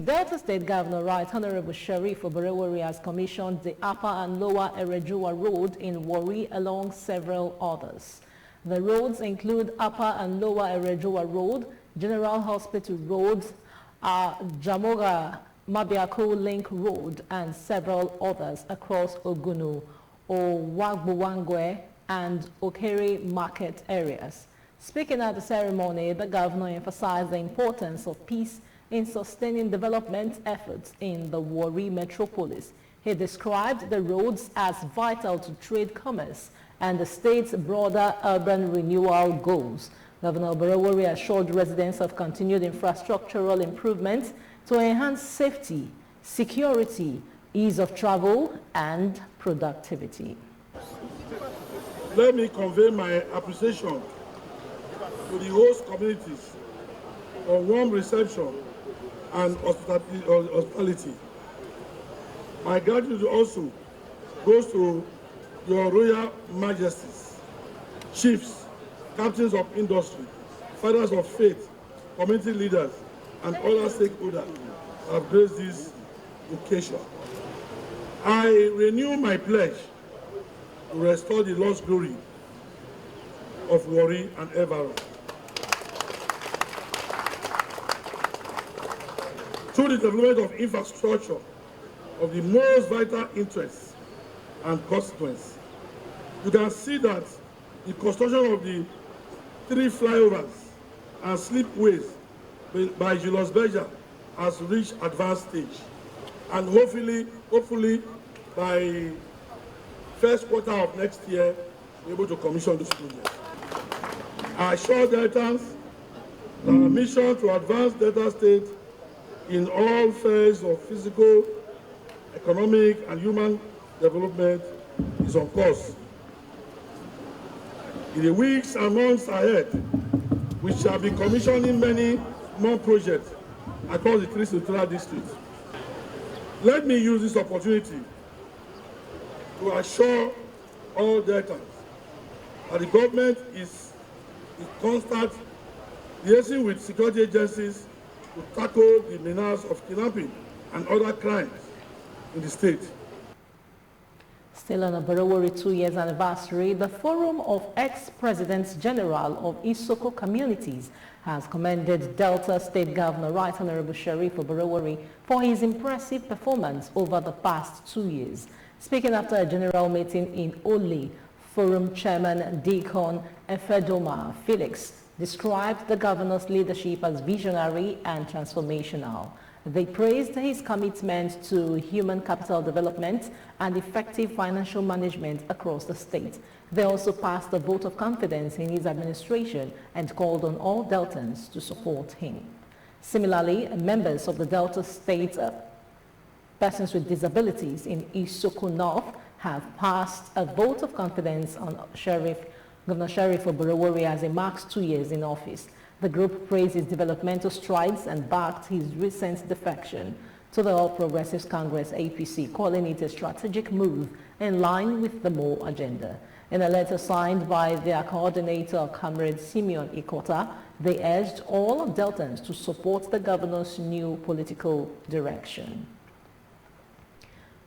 Delta State Governor Right Honorable Sheriff Oborewori has commissioned the Upper and Lower Erejuwa Road in Warri along several others. The roads include Upper and Lower Erejuwa Road, General Hospital Road, Jamoga Mabiako Link Road, and several others across Ogunu, Owagbuwangwe, and Okere market areas. Speaking at the ceremony, the governor emphasized the importance of peace in sustaining development efforts in the Warri metropolis. He described the roads as vital to trade, commerce, and the state's broader urban renewal goals. Governor Oborewori assured residents of continued infrastructural improvements to enhance safety, security, ease of travel, and productivity. Let me convey my appreciation to the host communities for warm reception and hospitality. My gratitude also goes to your Royal Majesties, chiefs, captains of industry, fathers of faith, community leaders, and other stakeholders that have graced this occasion. I renew my pledge to restore the lost glory of Warri and Evaron. Through the development of infrastructure of the most vital interests and consequence, you can see that the construction of the 3 flyovers and slipways by Julius Berger has reached advanced stage, and hopefully by first quarter of next year, we're able to commission this project. I assure Deltans that our mission to advance Delta State in all phases of physical, economic, and human development is on course. In the weeks and months ahead, we shall be commissioning many more projects across the 3 central districts. Let me use this opportunity to assure all Deltans that the government is in constant liaison with security agencies to tackle the menace of kidnapping and other crimes in the state. Still on Oborewori 2 years anniversary, the Forum of Ex-Presidents General of Isoko Communities has commended Delta State Governor Right Honorable Sheriff Oborewori for his impressive performance over the past 2 years. Speaking after a general meeting in Ole, Forum Chairman Deacon Efedoma Felix described the governor's leadership as visionary and transformational. They praised his commitment to human capital development and effective financial management across the state. They also passed a vote of confidence in his administration and called on all Deltans to support him. Similarly, members of the Delta State Persons with Disabilities in Isoko North have passed a vote of confidence on Governor Sheriff Oborewori as he marks 2 years in office. The group praised his developmental strides and backed his recent defection to the All Progressives Congress APC, calling it a strategic move in line with the MO agenda. In a letter signed by their coordinator, Comrade Simeon Ikota, they urged all Deltans to support the governor's new political direction.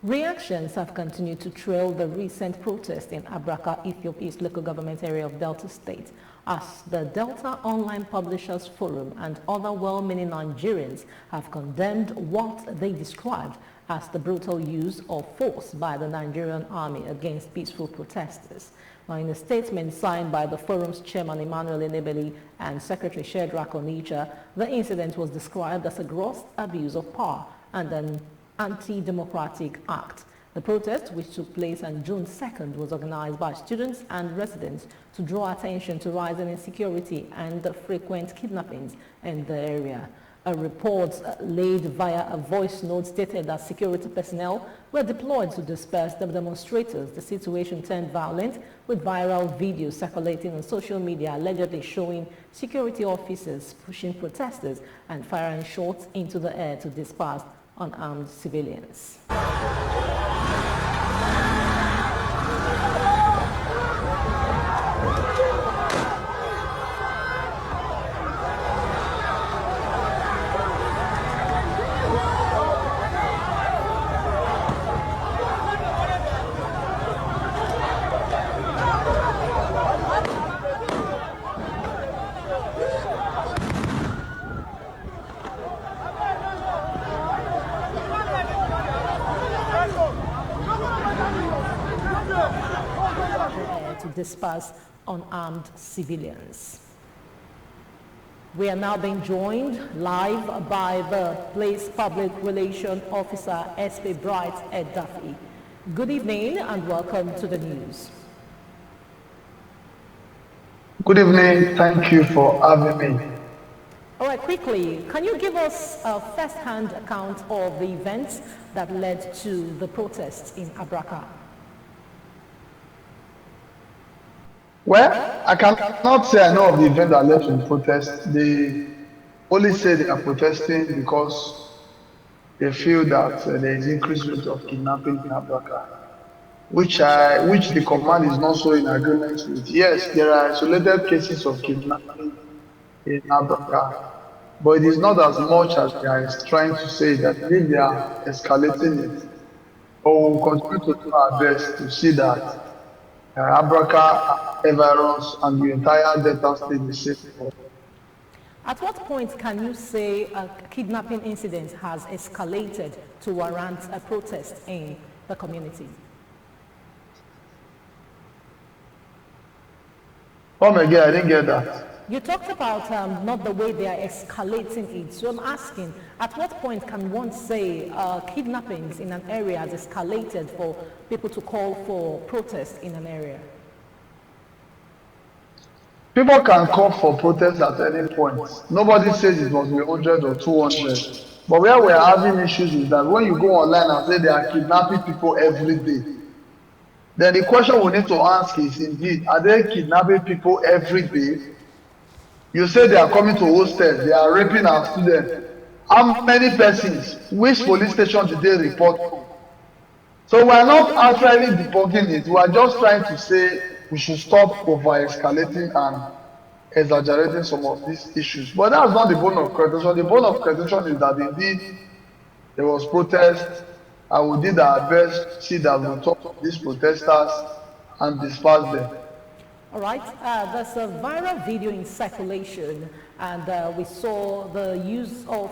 Reactions have continued to trail the recent protest in ABRAKA, Ethiopia's local government area of Delta State, as the Delta Online Publishers Forum and other well-meaning Nigerians have condemned what they described as the brutal use of force by the Nigerian army against peaceful protesters. Now, in a statement signed by the forum's chairman Emmanuel Enebeli and Secretary Shedrack Onitsha, the incident was described as a gross abuse of power and an anti-democratic act. The protest, which took place on June 2nd, was organized by students and residents to draw attention to rising insecurity and the frequent kidnappings in the area. A report laid via a voice note stated that security personnel were deployed to disperse the demonstrators. The situation turned violent, with viral videos circulating on social media allegedly showing security officers pushing protesters and firing shots into the air to disperse unarmed civilians. disperse unarmed civilians. We are now being joined live by the Police Public Relations Officer SP Bright Edafe. Good evening and welcome to the news. Good evening. Thank you for having me. All right, quickly, can you give us a first-hand account of the events that led to the protests in ABRAKA? Well, I cannot say I know of the event that led to the protest. They only say they are protesting because they feel that there is increased rate of kidnapping in ABRAKA, which the command is not so in agreement with. Yes, there are isolated cases of kidnapping in ABRAKA, but it is not as much as they are trying to say that if they are escalating it, or we will continue to do our best to see that ABRAKA, Everest, and the entire Delta State is safe. At what point can you say a kidnapping incident has escalated to warrant a protest in the community? Come again, I didn't get that. You talked about not the way they are escalating it. So I'm asking, at what point can one say kidnappings in an area has escalated for people to call for protest in an area? People can call for protest at any point. Nobody says it must be 100 or 200. But where we are having issues is that when you go online and say they are kidnapping people every day, then the question we need to ask is, indeed, are they kidnapping people every day? You say they are coming to hostels, they are raping our students. How many persons? Which police station did they report to? So we are not actually debunking it. We are just trying to say we should stop over-escalating and exaggerating some of these issues. But that's not the bone of contention. The bone of contention is that indeed there was protest, and we did our best to see that we talk to these protesters and disperse them. All right, there's a viral video in circulation, and we saw the use of,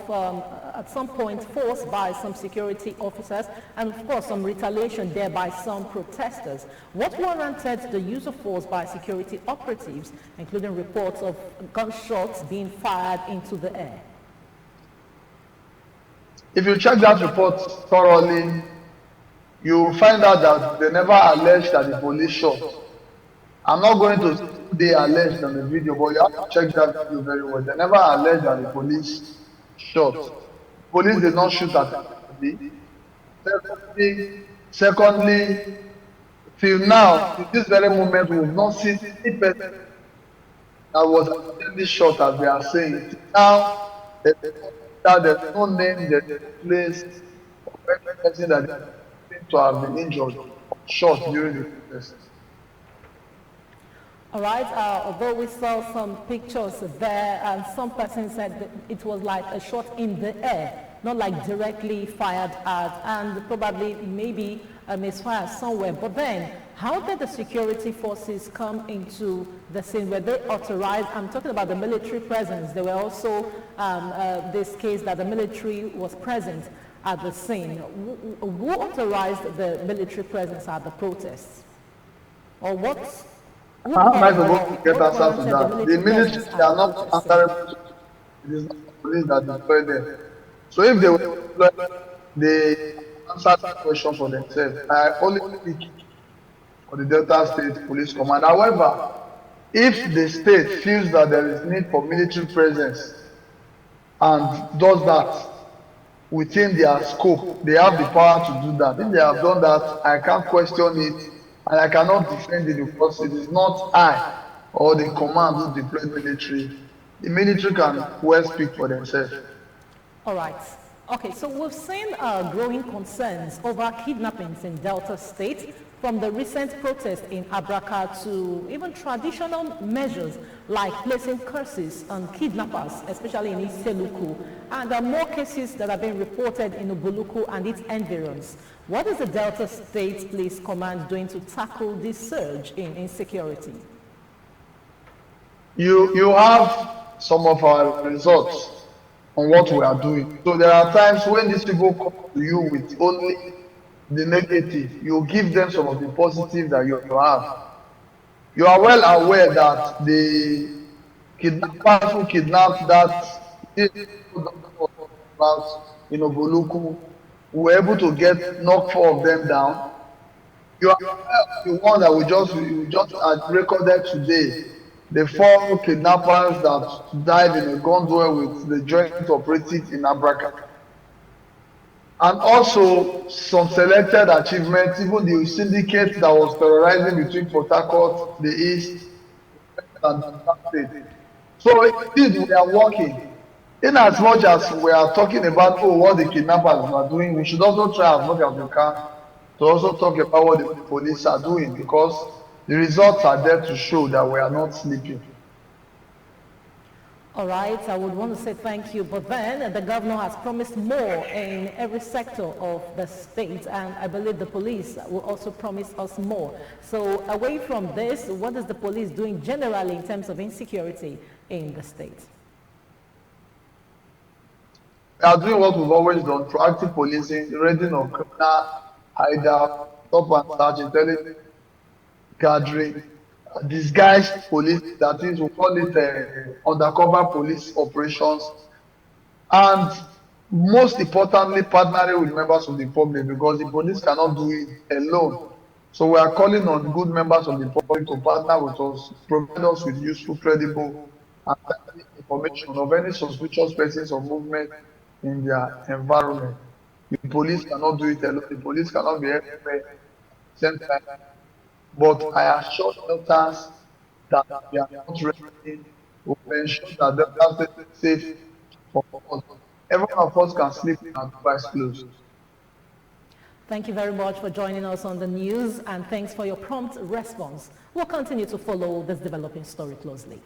at some point, force by some security officers, and of course some retaliation there by some protesters. What warranted the use of force by security operatives, including reports of gunshots being fired into the air? If you check that report thoroughly, you will find out that they never alleged that the police shot. I'm not going to say they alleged on the video, but you have to check that video very well. They never alleged that the police shot. Police did not shoot at anybody. Secondly, till now, to this very moment, we have not seen any person that was accidentally shot, as they are saying. Till now, there's no name, there's no place, or any person that seems to have been injured or shot during the protest. All right, although we saw some pictures there, and some persons said that it was like a shot in the air, not like directly fired at, and probably maybe a misfire somewhere. But then, how did the security forces come into the scene? Were they authorized? I'm talking about the military presence. There were also this case that the military was present at the scene. Who authorized the military presence at the protests? Or what? How am I supposed to get answers to that? The military, they are not answerable. It is not the police that deploy them. So if they were deployed, they answer that question for themselves. I only speak for the Delta State Police Command. However, if the state feels that there is need for military presence and does that within their scope, they have the power to do that. If they have done that, I can't question it. And I cannot defend it because it is not I or the command who deployed military. The military can well speak for themselves. All right. Okay, so we've seen growing concerns over kidnappings in Delta State, from the recent protest in ABRAKA to even traditional measures like placing curses on kidnappers, especially in Iseluku, and there are more cases that have been reported in Ubuluku and its environs. What is the Delta State Police Command doing to tackle this surge in insecurity? You have some of our results on what we are doing. So there are times when these people come to you with only the negative, you give them some of the positive that you have. You are well aware that the kidnappers who kidnapped that about in Oboluku were able to knock 4 of them down. You are aware of the one that we just had recorded today, the 4 kidnappers that died in a gun duel with the joint operatives in ABRAKA. And also some selected achievements, even the syndicate that was terrorizing between Port Harcourt, the East, and the State. So indeed, we are working. In as much as we are talking about what the kidnappers are doing, we should also try as much as we can to also talk about what the police are doing, because the results are there to show that we are not sleeping. All right, I would want to say thank you, but then the governor has promised more in every sector of the state, and I believe the police will also promise us more. So away from this, what is the police doing generally in terms of insecurity in the state? We are doing what we've always done: proactive policing, raiding of criminal hideout, stop and search, intelligence gathering, disguised police, that is, we call it undercover police operations, and most importantly, partnering with members of the public, because the police cannot do it alone. So we are calling on good members of the public to partner with us, provide us with useful, credible, and timely information of any suspicious persons or movement in their environment. The police cannot do it alone. The police cannot be everywhere at the same time. But I assure Deltans that we are not ready. We will ensure that Delta is safe for us. Every one of us can sleep with our eyes closed. Thank you very much for joining us on the news, and thanks for your prompt response. We'll continue to follow this developing story closely.